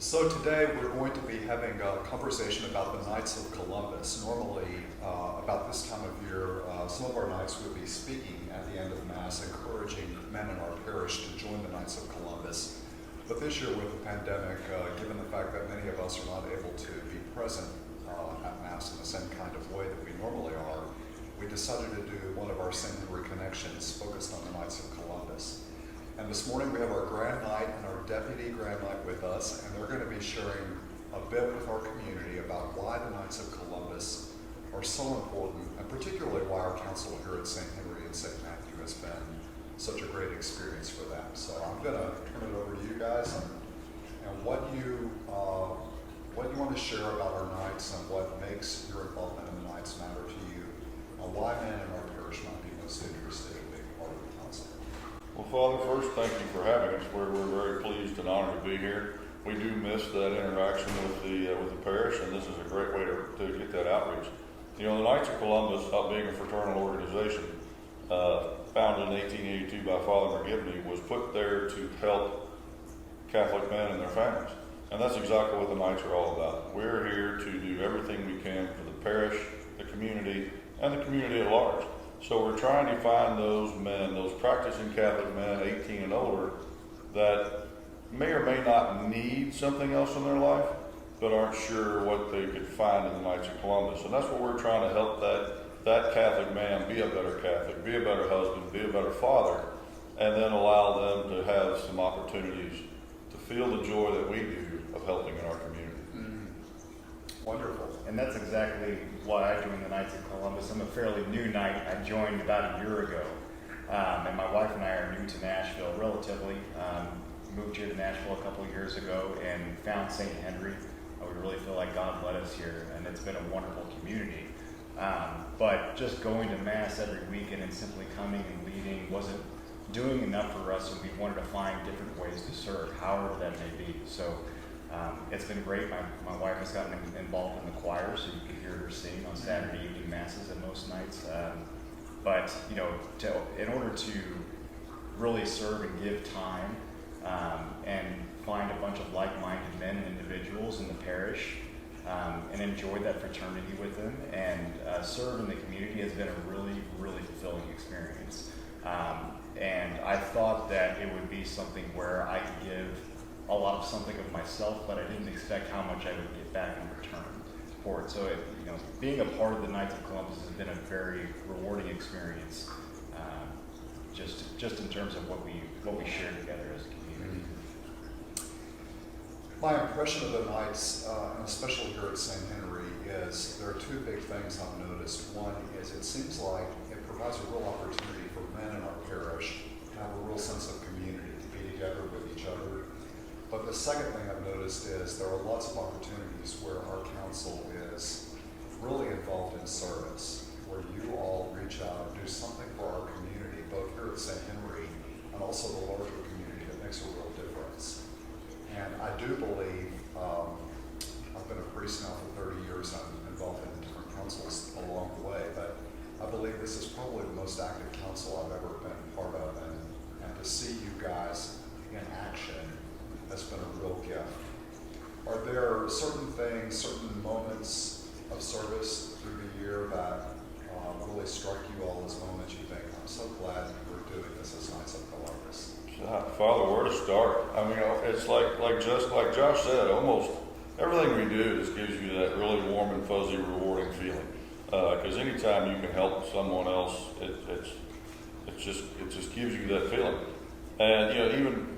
So today we're going to be having a conversation about the Knights of Columbus. Normally, about this time of year, some of our Knights would be speaking at the end of Mass, encouraging men in our parish to join the Knights of Columbus. But this year with the pandemic, given the fact that many of us are not able to be present at Mass in the same kind of way that we normally are, we decided to do one of our St. Henry Connections focused on the Knights of Columbus. And this morning we have our Grand Knight and our Deputy Grand Knight with us, and they're going to be sharing a bit with our community about why the Knights of Columbus are so important, and particularly why our council here at St. Henry and St. Matthew has been such a great experience for them. So I'm going to turn it over to you guys and what you want to share about our Knights and what makes your involvement in the Knights matter to you, and why men in our parish might be most interested in being part of the council. Well, Father, first, thank you for having us. We're very pleased and honored to be here. We do miss that interaction with the parish, and this is a great way to get that outreach. You know, the Knights of Columbus, being a fraternal organization, founded in 1882 by Father McGivney, was put there to help Catholic men and their families. And that's exactly what the Knights are all about. We're here to do everything we can for the parish, the community, and the community at large. So we're trying to find those men, those practicing Catholic men, 18 and older, that may or may not need something else in their life, but aren't sure what they could find in the Knights of Columbus. And that's what we're trying to help that Catholic man be a better Catholic, be a better husband, be a better father, and then allow them to have some opportunities to feel the joy that we do of helping in our community. Wonderful. And that's exactly why I joined the Knights of Columbus. I'm a fairly new Knight. I joined about a year ago. And my wife and I are new to Nashville, relatively. Moved here to Nashville a couple of years ago and found St. Henry. We really feel like God led us here, and it's been a wonderful community. But just going to Mass every weekend and simply coming and leading wasn't doing enough for us, and we wanted to find different ways to serve, however that may be. So it's been great. My wife has gotten involved in the choir, so you can hear her sing on Saturday evening masses at most nights. But you know, in order to really serve and give time and find a bunch of like-minded men and individuals in the parish and enjoy that fraternity with them and serve in the community has been a really, really fulfilling experience. And I thought that it would be something where I could give a lot of something of myself, but I didn't expect how much I would get back in return for it. So, being a part of the Knights of Columbus has been a very rewarding experience, just in terms of what we share together as a community. My impression of the Knights, and especially here at St. Henry, is there are two big things I've noticed. One is it seems like it provides a real opportunity for men in our parish to have a real sense of community, to be together with each other. But the second thing I've noticed is there are lots of opportunities where our council is really involved in service, where you all reach out and do something for our community, both here at St. Henry and also the larger community, that makes a real difference. And I do believe, I've been a priest now for 30 years, I'm involved in different councils along the way, but I believe this is probably the most active council I've ever been part of, and to see you guys in action has been a real gift. Are there certain things, certain moments of service through the year that really struck you all as moments you think, I'm so glad we're doing this as Knights of Columbus? Father, where to start? I mean, it's like Josh said, almost everything we do just gives you that really warm and fuzzy, rewarding feeling. Because anytime you can help someone else, it just gives you that feeling. And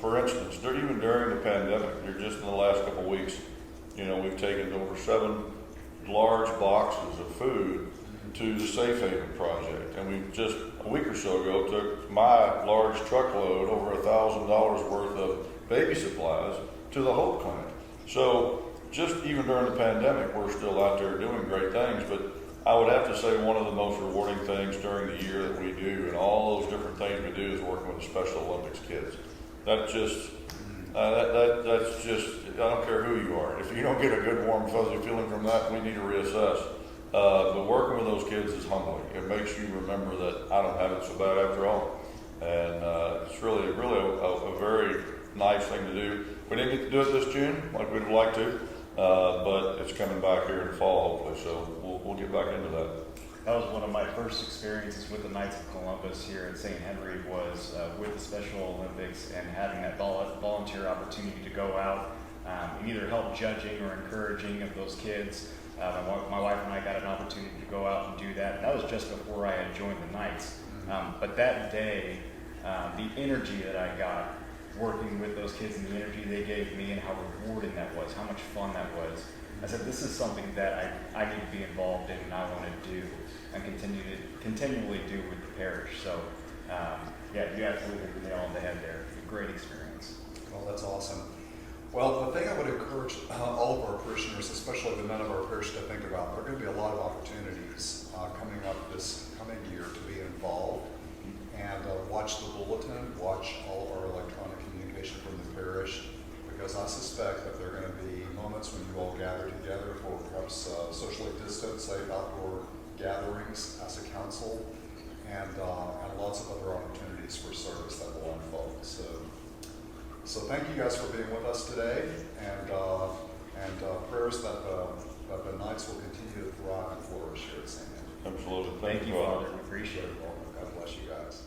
for instance, even during the pandemic, just in the last couple of weeks, we've taken over 7 large boxes of food to the Safe Haven Project, and we just a week or so ago took my large truckload, over $1,000 worth of baby supplies, to the Hope Clinic. So just even during the pandemic, we're still out there doing great things. But I would have to say one of the most rewarding things during the year that we do, and all those different things we do, is working with the Special Olympics kids. That's just I don't care who you are. If you don't get a good, warm, fuzzy feeling from that, we need to reassess. But working with those kids is humbling. It makes you remember that I don't have it so bad after all. And it's really a very nice thing to do. We didn't get to do it this June like we'd have liked to, but it's coming back here in the fall hopefully, so we'll get back into that. That was one of my first experiences with the Knights of Columbus here at St. Henry was with the Special Olympics and having that volunteer opportunity to go out and either help judging or encouraging of those kids. My wife and I got an opportunity to go out and do that. That was just before I had joined the Knights. But that day, the energy that I got working with those kids and the energy they gave me and how rewarding that was, how much fun that was. I said, this is something that I need to be involved in and I want to do and continually do with the parish. So, yeah, you absolutely hit the nail on the head there. It's a great experience. Well, that's awesome. Well, the thing I would encourage all of our parishioners, especially the men of our parish, to think about, there are going to be a lot of opportunities coming up this coming year to be involved. And watch the bulletin, watch all of our electronic communication from the parish, because I suspect that there are going to be moments when you all gather together for perhaps socially distanced, safe outdoor gatherings as a council, and lots of other opportunities for service that will unfold. So thank you guys for being with us today, and prayers that the Knights will continue to thrive and flourish here at St. Andrew. Absolutely. Thank you, Father. We appreciate it. God bless you guys.